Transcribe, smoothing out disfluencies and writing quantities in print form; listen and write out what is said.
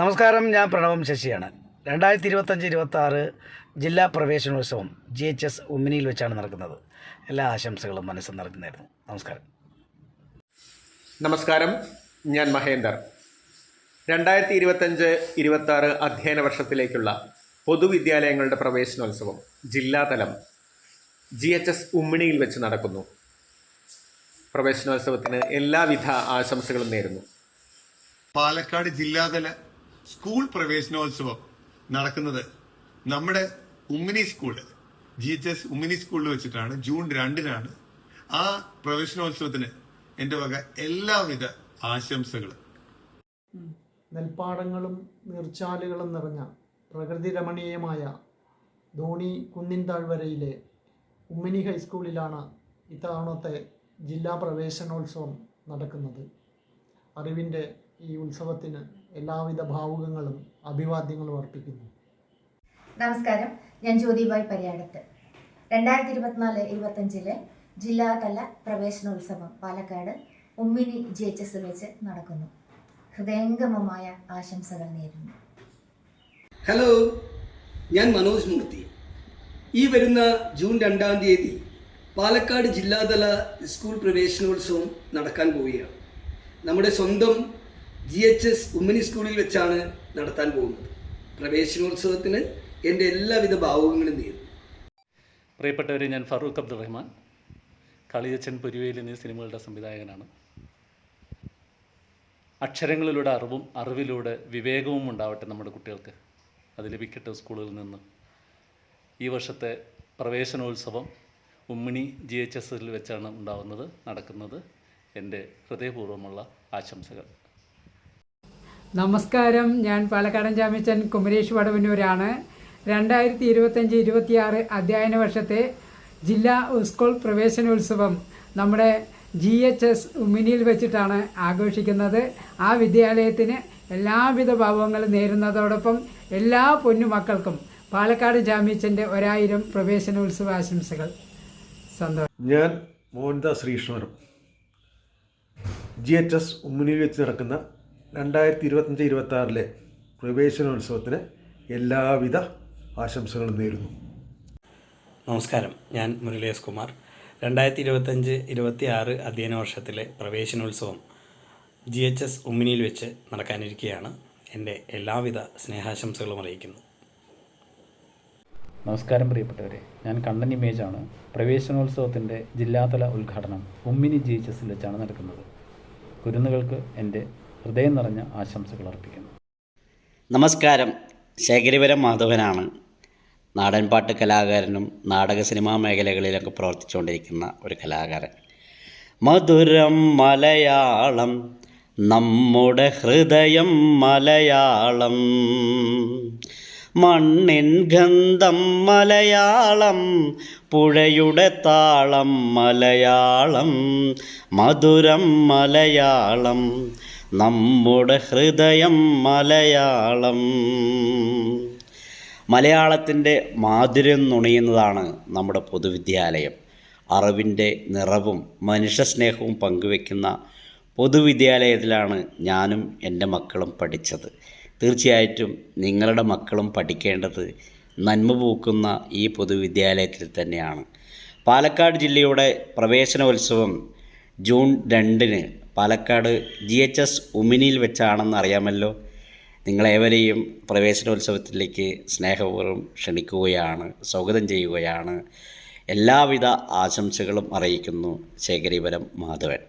നമസ്കാരം, ഞാൻ പ്രണവം ശശിയാണ്. 2025-26 ജില്ലാ പ്രവേശനോത്സവം GHS ഉമ്മിനിയിൽ വെച്ചാണ് നടക്കുന്നത്. എല്ലാ ആശംസകളും മനസ്സ് നിറഞ്ഞായിരുന്നു. നമസ്കാരം, ഞാൻ മഹേന്ദർ. 2025-26 അധ്യയന വർഷത്തിലേക്കുള്ള പൊതുവിദ്യാലയങ്ങളുടെ പ്രവേശനോത്സവം ജില്ലാതലം GHS ഉമ്മിണിയിൽ വെച്ച് നടക്കുന്നു. പ്രവേശനോത്സവത്തിന് എല്ലാവിധ ആശംസകളും നേരുന്നു. പാലക്കാട് ജില്ലാതല സ്കൂൾ പ്രവേശനോത്സവം നടക്കുന്നത് നമ്മുടെ ഉമ്മിനി സ്കൂള് GHS ഉമ്മിനി സ്കൂളിൽ വെച്ചിട്ടാണ്. ജൂൺ 2-നാണ്. ആ പ്രവേശനോത്സവത്തിന് എൻ്റെ വക എല്ലാവിധ ആശംസകളും. നെൽപ്പാടങ്ങളും നീർച്ചാലുകളും നിറഞ്ഞ പ്രകൃതി രമണീയമായ ധോണി കുന്നിൻ താഴ്വരയിലെ ഉമ്മിനി ഹൈസ്കൂളിലാണ് ഇത്തവണത്തെ ജില്ലാ പ്രവേശനോത്സവം നടക്കുന്നത്. അറിവിൻ്റെ ഈ ഉത്സവത്തിന് എല്ലാവിധ ഭാവുകങ്ങളും അഭിവാദ്യങ്ങളും അർപ്പിക്കുന്നു. നമസ്കാരം, ഞാൻ ജ്യോതിബായ് പരിയാടത്ത്. 2024-25 ജില്ലാതല പ്രവേശനോത്സവം പാലക്കാട് ഉമ്മിനി GHS വെച്ച് നടക്കുന്നു. ഹൃദയംഗമമായ ആശംസകൾ നേരുന്നു. ഹലോ, ഞാൻ മനോജ് മൂർത്തി. ഈ വരുന്ന ജൂൺ 2-ാം തീയതി പാലക്കാട് ജില്ലാതല സ്കൂൾ പ്രവേശനോത്സവം നടക്കാൻ പോവുകയാണ്. നമ്മുടെ സ്വന്തം GHS ഉമ്മിനി സ്കൂളിൽ വെച്ചാണ് നടത്താൻ പോകുന്നത്. പ്രവേശനോത്സവത്തിന് എൻ്റെ എല്ലാവിധ ഭാവുകങ്ങളും നേരുന്നു. പ്രിയപ്പെട്ടവരെ, ഞാൻ ഫറൂഖ് അബ്ദുറഹ്മാൻ. കളിയച്ചൻ പൊരുവേൽ എന്നീ സിനിമകളുടെ സംവിധായകനാണ്. അക്ഷരങ്ങളിലൂടെ അറിവിലൂടെ വിവേകവും ഉണ്ടാവട്ടെ നമ്മുടെ കുട്ടികൾക്ക്. അത് ലഭിക്കട്ടെ സ്കൂളുകളിൽ നിന്ന്. ഈ വർഷത്തെ പ്രവേശനോത്സവം ഉമ്മിണി GHSൽ വെച്ചാണ് നടക്കുന്നത്. എൻ്റെ ഹൃദയപൂർവ്വമുള്ള ആശംസകൾ. നമസ്കാരം, ഞാൻ പാലക്കാടൻ ചാമ്യച്ചൻ കുമരേഷ് വടവന്നൂരാണ്. 2025-26 അധ്യയന വർഷത്തെ ജില്ലാ സ്കൂൾ പ്രവേശനോത്സവം നമ്മുടെ GHS ഉമ്മിനിയിൽ വെച്ചിട്ടാണ് ആഘോഷിക്കുന്നത്. ആ വിദ്യാലയത്തിന് എല്ലാവിധ ഭാവങ്ങളും നേരുന്നതോടൊപ്പം എല്ലാ പൊന്നുമക്കൾക്കും പാലക്കാട് ചാമ്യച്ചൻ്റെ 1000 പ്രവേശനോത്സവ ആശംസകൾ. സന്തോഷം. ഞാൻ മോഹൻദാസ് ശ്രീകൃഷ്ണപുരം. GHS ഉമ്മിനിയിൽ വെച്ച് നടക്കുന്ന 2025-26 പ്രവേശനോത്സവത്തിന് എല്ലാവിധ ആശംസകളും നേരുന്നു. നമസ്കാരം, ഞാൻ മുരളീസ് കുമാർ. 2025-26 അധ്യയന വർഷത്തിലെ പ്രവേശനോത്സവം GHS ഉമ്മിനിയിൽ വെച്ച് നടക്കാനിരിക്കുകയാണ്. എൻ്റെ എല്ലാവിധ സ്നേഹാശംസകളും അറിയിക്കുന്നു. നമസ്കാരം പ്രിയപ്പെട്ടവരെ, ഞാൻ കണ്ണൻ ഇമേജാണ്. പ്രവേശനോത്സവത്തിൻ്റെ ജില്ലാതല ഉദ്ഘാടനം ഉമ്മിനി GHSൽ വെച്ചാണ് നടക്കുന്നത്. കുരുന്നുകൾക്ക് എൻ്റെ ഹൃദയം നിറഞ്ഞ ആശംസകൾ അർപ്പിക്കുന്നു. നമസ്കാരം, ശേഖരിപുരം മാധവനാണ്. നാടൻപാട്ട് കലാകാരനും നാടക സിനിമാ മേഖലകളിലൊക്കെ പ്രവർത്തിച്ചുകൊണ്ടിരിക്കുന്ന ഒരു കലാകാരൻ. മധുരം മലയാളം, നമ്മുടെ ഹൃദയം മലയാളം, മണ്ണിൻ ഗന്ധം മലയാളം, പുഴയുടെ താളം മലയാളം, മധുരം മലയാളം, നമ്മുടെ ഹൃദയം മലയാളം. മലയാളത്തിൻ്റെ മാധുര്യം നുണയുന്നതാണ് നമ്മുടെ പൊതുവിദ്യാലയം. അറിവിൻ്റെ നിറവും മനുഷ്യസ്നേഹവും പങ്കുവെക്കുന്ന പൊതുവിദ്യാലയത്തിലാണ് ഞാനും എൻ്റെ മക്കളും പഠിച്ചത്. തീർച്ചയായിട്ടും നിങ്ങളുടെ മക്കളും പഠിക്കേണ്ടത് നന്മ പൂക്കുന്ന ഈ പൊതുവിദ്യാലയത്തിൽ തന്നെയാണ്. പാലക്കാട് ജില്ലയുടെ പ്രവേശനോത്സവം ജൂൺ 2-ന് പാലക്കാട് GHS ഉമ്മിനിയിൽ വെച്ചാണെന്ന് അറിയാമല്ലോ. നിങ്ങളേവരെയും പ്രവേശനോത്സവത്തിലേക്ക് സ്നേഹപൂർവ്വം ക്ഷണിക്കുകയാണ്, സ്വാഗതം ചെയ്യുകയാണ്. എല്ലാവിധ ആശംസകളും അറിയിക്കുന്നു. ശേഖരിപുരം മാധവൻ.